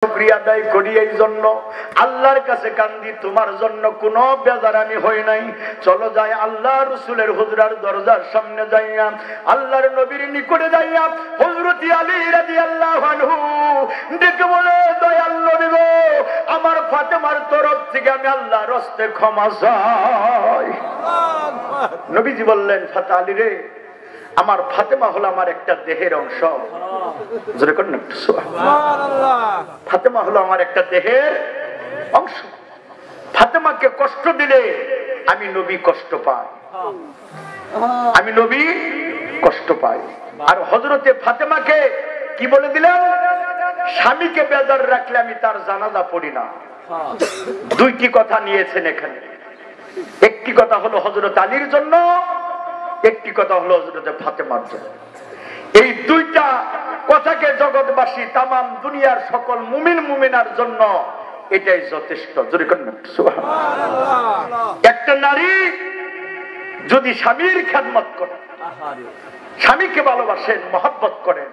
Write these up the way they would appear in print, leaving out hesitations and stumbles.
শুকরিয়া আদায় করি এই জন্য, আল্লাহর কাছে কান্দি তোমার জন্য কোনো বেজার আমি হই নাই। চলো যাই আল্লাহ রাসূলের হুজরার দরজার সামনে যাইয়া আল্লাহর নবীর নিকটে যাইয়া হযরত আলী রাদিয়াল্লাহু আনহু ডেকে বলে, দয়াল নবী গো, আমার ফাতেমার তরফ থেকে আমি আল্লাহর হস্তে ক্ষমা চাই। নবীজি বললেন, ফাতে আলী রে, আমার ফাতেমা হলো আমার একটা দেহের অংশ। জোরে কর না সুবহানাল্লাহ। ফাতেমা হলো আমার একটা দেহের অংশ। ফাতেমাকে কষ্ট দিলে আমি নবী কষ্ট পাই, আমি নবী কষ্ট পাই। আর হযরতে ফাতেমাকে কি বলে দিলেন, স্বামীকে বেজার রাখলে আমি তার জানাজা পড়ি না। দুইটি কথা নিয়েছেন এখানে। একটি কথা হলো হযরত আলীর জন্য, একটি কথা হলো হযরতে ফাতেমার জন্য। এই দুইটা কথাকে জগৎবাসী তামাম দুনিয়ার সকল মুমিন মুমিনার জন্য এটাই যথেষ্ট। জোরে কর না সুবহানাল্লাহ। একটা নারী যদি স্বামীর খেদমত করে, স্বামীকে ভালোবাসেন, মহব্বত করেন,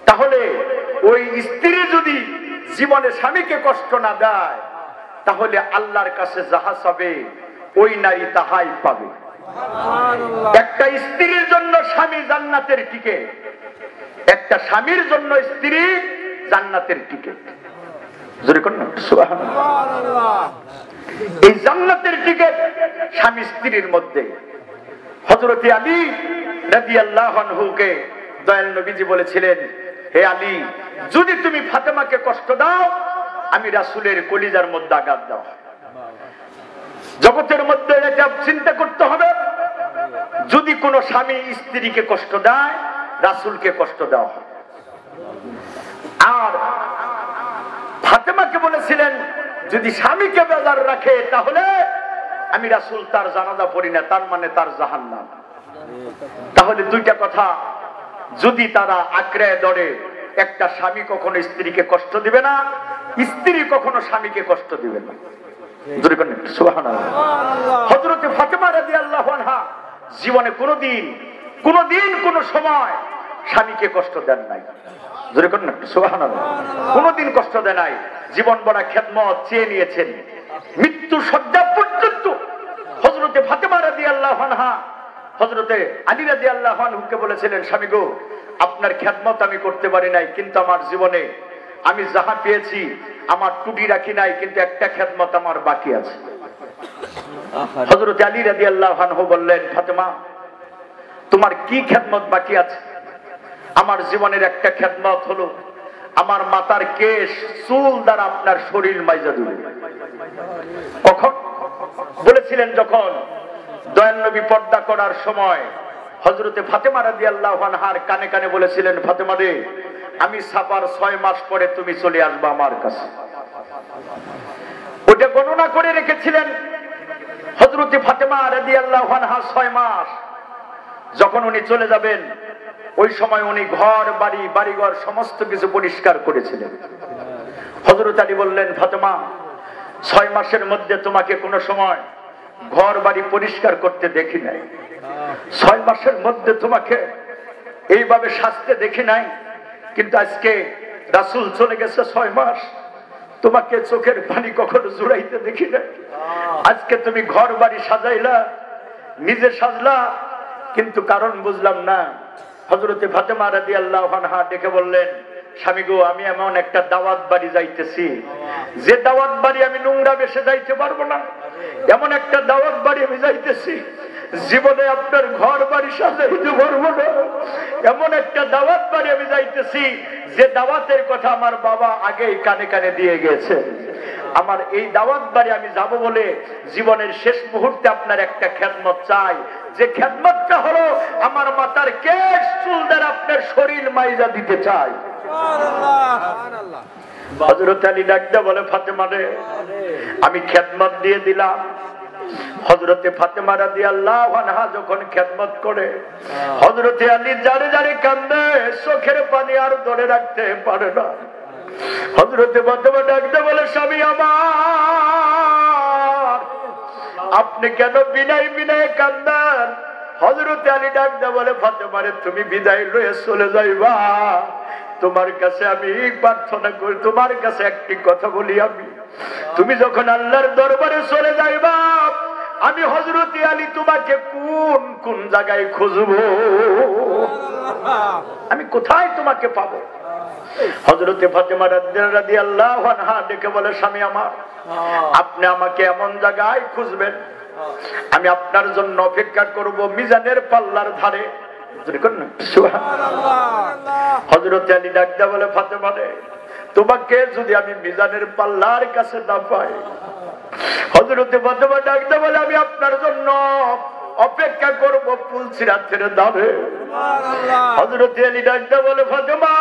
তাহলে ওই স্ত্রী যদি জীবনে স্বামীকে কষ্ট না দেয়, তাহলে আল্লাহর কাছে যাহা চাবে ওই নারী তাহাই পাবে। একটা স্ত্রীর জন্য স্বামী জান্নাতের টিকিট, একটা স্বামীর জন্য স্ত্রী জান্নাতের টিকিট। জোরে কর না সুবহানাল্লাহ। এই জান্নাতের টিকিট স্বামী স্ত্রীর মধ্যে। হযরত আলী রাদিয়াল্লাহু আনহুকে দয়াল নবীজি বলেছিলেন, হে আলী, যদি তুমি ফাতেমাকে কষ্ট দাও, আমি রাসূলের কলিজার মধ্যে আঘাত দাও। জগতের মধ্যে এটা চিন্তা করতে হবে, যদি কোনো স্বামী স্ত্রীকে কষ্ট দেয়, রাসূলকে কষ্ট দেওয়া হয়। আর ফাতেমাকে বলেছিলেন, যদি স্বামীকে বেজার রাখে, তাহলে আমি রাসূল তার জানাজা পড়ি না, তার মানে তার জাহান্নাম। তাহলে দুইটা কথা যদি তারা আঁকড়ে ধরে, একটা স্বামী কখনো স্ত্রীকে কষ্ট দিবে না, স্ত্রী কখনো স্বামীকে কষ্ট দিবে না। সুবহানাল্লাহ। হযরত ফাতেমা রাদিয়াল্লাহু আনহা জীবনে কোনোদিন কোন সময় স্বামীকে কষ্ট দেন নাই। জোরে কর না সুবহানাল্লাহ। কোনোদিন কষ্ট দেন নাই। জীবন ভরা খেদমত চেয়ে নিয়েছেন। মৃত্যু শয্যা পর্যন্ত হযরত ফাতেমা রাদিয়াল্লাহু আনহা হযরতে আলী রাদিয়াল্লাহু আনহুকে বলেছিলেন, স্বামী গো, আপনার খেদমত আমি করতে পারি নাই, কিন্তু আমার জীবনে আমি যাহা পেয়েছি আমার টুটি রাখি নাই, কিন্তু একটা খেদমত আমার বাকি আছে। হযরত আলী রাদিয়াল্লাহু আনহু বললেন, ফাতেমা, তোমার কি খেদমত বাকি আছে? আমার জীবনের একটা খেদমত হলো আমার মাথার কেশ চুল দ্বারা আপনার শরীর মাইজা দিবে। কখন বলেছিলেন? যখন দয়াল নবী পর্দা করার সময় হযরতে ফাতেমা রাদিয়াল্লাহু আনহার কানে কানে বলেছিলেন, ফাতেমা রে, আমি সাফার 6 মাস পরে তুমি চলে আসবে আমার কাছে। ওটা গণনা করে রেখেছিলেন হযরতে ফাতেমা রাদিয়াল্লাহু আনহা। 6 মাস যখন উনি চলে যাবেন, ওই সময় উনি ঘর বাড়ি বাড়িঘর সমস্ত কিছু পরিষ্কার করেছিলেন। হযরত আলী বললেন, ফাতেমা, 6 মাসের মধ্যে তোমাকে কোনো সময় ঘর বাড়ি পরিষ্কার করতে দেখি নাই, 6 মাসের মধ্যে তোমাকে এইভাবে সাজতে দেখি নাই, কিন্তু আজকে রাসূল চলে গেছে 6 মাস, তোমাকে চোখের পানি কখনো জুড়াইতে দেখি নাই। আজকে তুমি ঘর বাড়ি সাজাইলা, নিজে সাজলা, কিন্তু কারণ বুঝলাম না। হযরতে ফাতেমা রাদিয়াল্লাহু আনহা ডেকে বললেন, স্বামী গো, আমি এমন একটা দাওয়াত বাড়ি যাইতেছি, যে দাওয়াত বাড়ি আমি নোংরা বেশে যাইতে পারবো না। এমন একটা দাওয়াত বাড়ি আমি যাইতেছি, জীবনে আপনার ঘর বাড়ি সাজাইতে পারবো না। এমন একটা দাওয়াত বাড়ি আমি যাইতেছি, যে দাওয়াতের কথা আমার বাবা আগেই কানে কানে দিয়ে গেছে। আমার এই দাওয়াত বাড়ি আমি যাব বলে জীবনের শেষ মুহূর্তে আপনার একটা খেদমত চাই, যে খেদমতটা হলো আমার মাথার কেশ চুল দ্বারা আপনার শরীর মাইজা দিতে চাই। হযরত আলী ডাকতে বলে, ফাতেমা রে, আমি খেদমত দিয়ে দিলাম। হযরতে ফাতেমা রাদিয়াল্লাহু আনহা যখন খেদমত করে, হযরতে আলী জারে জারে কান্দে, চোখের পানি আর ধরে রাখতে পারে না। হযরতে ফাতেমা ডাকতে বলে, স্বামী আমার, আপনি কেন বিনয় বিনয় কান্দেন? হযরতে আলী ডাকতে বলে, ফাতেমা রে, তুমি বিদায় লয়ে চলে যাইবা, তোমার কাছে আমি প্রার্থনা করি, তোমার কাছে একটি কথা বলি, আমি তুমি যখন আল্লাহর দরবারে চলে যাইবা, আমি হযরত আলী তোমাকে কোন কোন জায়গায় খুঁজবো, আমি কোথায় তোমাকে পাবো? হযরতে ফাতেমা রাদিয়াল্লাহু আনহা ডেকে বলে, স্বামী আমার, আপনি আমাকে এমন জায়গায় খুঁজবেন, আমি আপনার জন্য অপেক্ষা করব মিজানের পাল্লার ধারে। হযরত আলী ডাকতে বলে, ফাতেমা রে, তোমাকে যদি আমি মিজানের পাল্লার কাছে না পাই, হযরতে ফাতেমা ডাকতে বলে, আমি আপনার জন্য অপেক্ষা করব পুলসিরাতের ধারে। হযরত আলী ডাকতে বলে, ফাতেমা,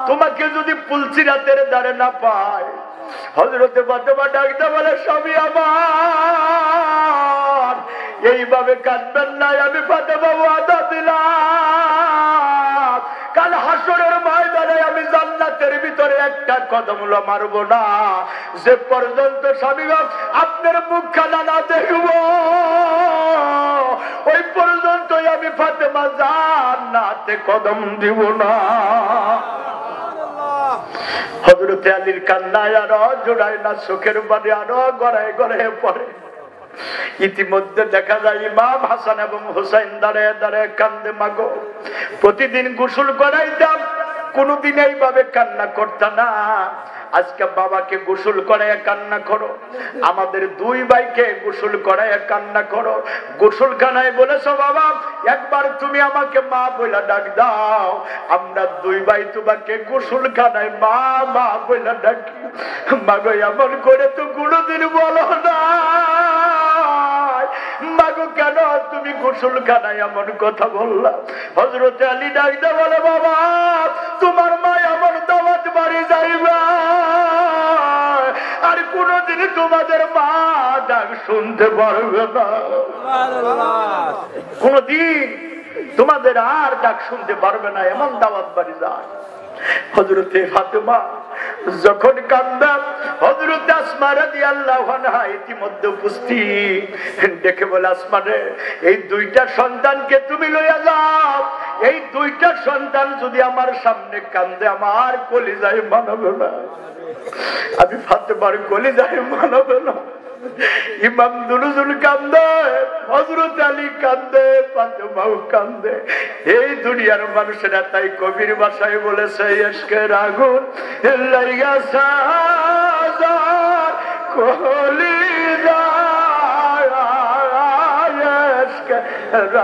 তোমাকে যদি পুলসিরাতের ধারে না পাই, হযরতে ফাতেমা ডাকতে বলে, স্বামী আমার, এইভাবে কাঁদবেন না, আমি ফাতেমা ওয়াদা দিলাম কাল হাসরের ময়দানে আমি জান্নাতের ভিতরে একটা কদম মারব না, যে পর্যন্ত স্বামী আপনার মুখখানা না দেখব, ওই পর্যন্তই আমি ফাতেমা জান্নাতে কদম দিব না। হযরত আলীর কান্নায় আরো জোড়ায় না, চোখের পানি আরো গড়ায় গড়ায় পড়ে। ইতিমধ্যে দেখা যায় ইমাম হাসান এবং হুসাইন দাঁড়ায় দাঁড়ায় কান্দে, মাগো প্রতিদিন গোসল করাইতাম, কোনদিন এইভাবে কান্না করতাম না, আজকে বাবাকে গোসল করাইয়া কান্না করো, আমাদের দুই ভাইকে গোসল করাইয়া কান্না করো। গোসলখানায় বলেছো বাবা, একবার তুমি আমাকে মা বইলা ডাক দাও, আমরা দুই ভাই তোমাকে গোসলখানায় মা মা বইলা ডাকি। মাগো এমন করে তো কোনোদিন বলো না, মাগো কেন তুমি গোসলখানায় এমন কথা বললা? হযরত আলী ডাকতে বলে, বাবা তোমার মা এমন দাওয়াত বাড়ি যাইবা, আর কোনদিন তোমাদের মা ডাক শুনতে পারবে না, কোনদিন তোমাদের আর ডাক শুনতে পারবে না, এমন দাওয়াত বাড়ি যায়। হযরতে ফাতেমা যখন কান্দা, হযরতে আসমা রাদিয়াল্লাহু আনহা ইতিমধ্যে উপস্থিত, দেখে বলে, আসমা রে, এই দুইটা সন্তানকে তুমি লইয়া যাও, এই দুইটা সন্তান যদি আমার সামনে কান্দে আমার কলিজায় মানাবে না, আমি ফাতেমার কলিজায় মানাবে না। ইমাম দুরুজুল কান্দে, হযরত আলী কান্দে, ফাতেমাও কান্দে। এই দুনিয়ার মানুষেরা তাই কবির ভাষায় বলেছে, ইশকের আগুন লাইগাছে হাজার কলিজায়, ইশকের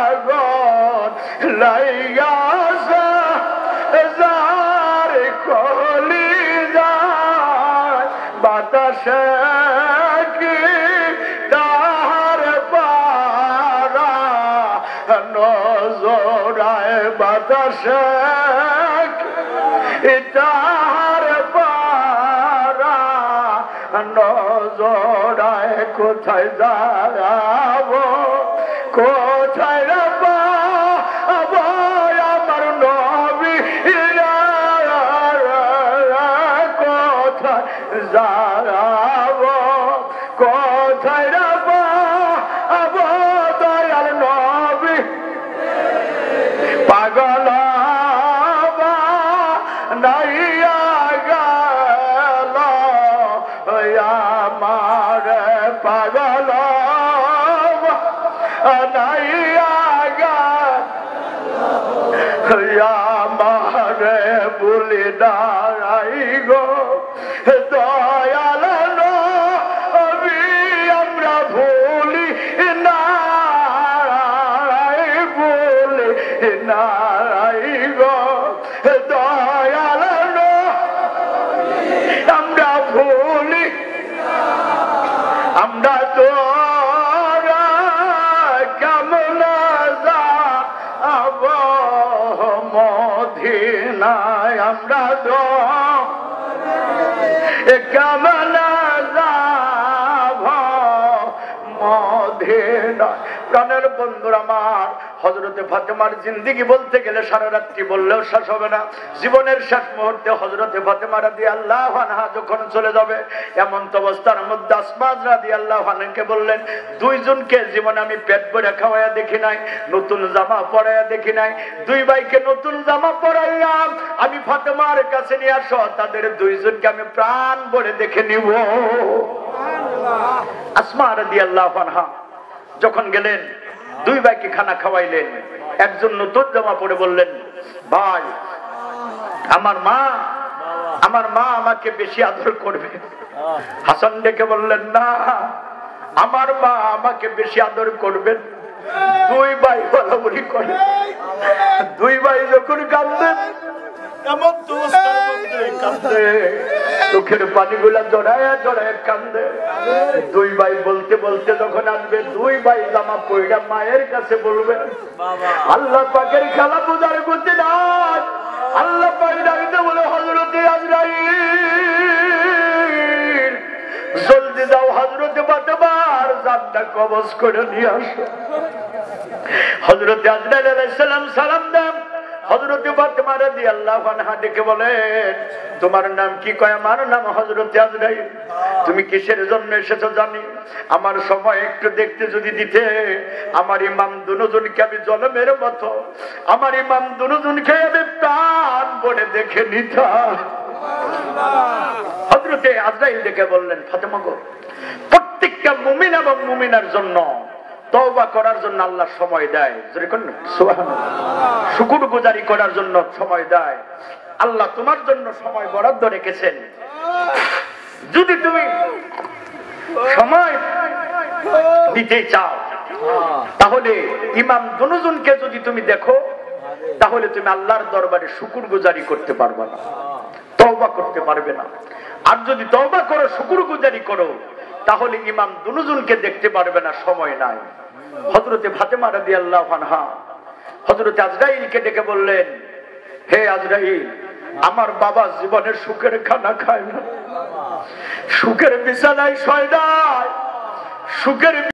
আগুন লাইগাছে হাজার কলিজায়, বাতাসে কি তার পারা নজরায়, বাতাসে কি তার পারা নজরায়, কোথায় যাব কোথায় পাবো আমার নবী, কোথায় যাব কোথায় পাবো দয়াল নবী, পাগল নাইয়া গেল আমার, পাগল নাইয়া গেল আমার, বলি দাঁড়াই গো দয়াল নবী, আমরা ভুলি না, ভুলি নাই গো দয়াল নবী, আমরা ভুলি, আমরা তো কেমন যাব মদিনায়, আমরা তো কেমন যাব মদিনায়। প্রাণের বন্ধুরা আমার, হযরতে ফাতেমার জিন্দেগি বলতে গেলে সারা রাত্রি বললেও শেষ হবে না। জীবনের শেষ মুহূর্তে হযরতে ফাতেমা রাদিয়াল্লাহু আনহা যখন চলে যাবে, এমন অবস্থার মধ্যে আসমা রাদিয়াল্লাহু আনহাকে বললেন, দুইজনকে জীবনে আমি পেট ভরে খাওয়াইয়া দেখি নাই, নতুন জামা পরাইয়া দেখি নাই, দুই ভাইকে নতুন জামা পরাইয়া আমি ফাতেমার কাছে নিয়ে আসো, তাদের দুইজনকে আমি প্রাণ ভরে দেখে নিব। আসমা রাদিয়াল্লাহু আনহা যখন গেলেন, দুই ভাইকে খানা খাওয়াইলেন, একজন নতুন জামা পরে বললেন, ভাই আমার মা আমাকে বেশি আদর করবে। হাসান ডেকে বললেন, না, আমার মা আমাকে বেশি আদর করবেন। দুই ভাই বলাবলি করে, দুই ভাই যখন কাঁদবেন, এমন তো কাঁদে, চোখের পানিগুলা জড়ায় জড়ায় কান্দে। দুই ভাই বলতে বলতে যখন আসবে, দুই ভাই জামা পয়লা মায়ের কাছে বলবে, আল্লাহ পাকের খেলা বোঝার করতে না। আল্লাহ পাক ডাকতে বলে, হযরতে আজরাইল জলদি যাও, হযরতে ফাতেমার জানটা কবজ করে নিয়ে আসো। হযরতে আজরাইল আলাইহিস সালাম সালাম দেন, হযরতে ফাতেমা রাদিয়াল্লাহু আনহা ডেকে বলেন, তোমার নাম কি? কয়, আমার নাম হযরতে আজরাইল। তুমি কিসের জন্য এসেছো জানি, আমার সময় একটু দেখতে যদি দিতে, আমার ইমাম দুজনকে আমি জলমের মতো, আমার ইমাম দুজনকে আমি প্রাণ ভরে দেখে নিতাম। হযরতে আজরাইল ডেকে বললেন, ফাতেমা গো, প্রত্যেকটা মুমিন এবং মুমিনার জন্য তওবা করার জন্য আল্লাহ সময় দেয়, সুবহানাল্লাহ, শুকরগুজারি করার জন্য সময় দেয়। আল্লাহ তোমার জন্য সময় বরাদ্দ রেখেছেন। যদি তুমি সময় দিতে চাও, তাহলে ইমাম দুজনকে যদি তুমি দেখো, তাহলে তুমি আল্লাহর দরবারে শুকরগুজারি করতে পারবে না, তওবা করতে পারবে না। আর যদি তওবা করো, শুকরগুজারি করো, তাহলে ইমাম দুজনকে দেখতে পারবে না, সময় নাই। হযরতে ফাতেমা রাদিয়াল্লাহু আনহা হযরতে আজরাইলকে ডেকে বললেন, হে আজরাইল, আমার বাবা জীবনের সুখের খানা খায় না, সুখের বিছানায় শোয় না, সুখের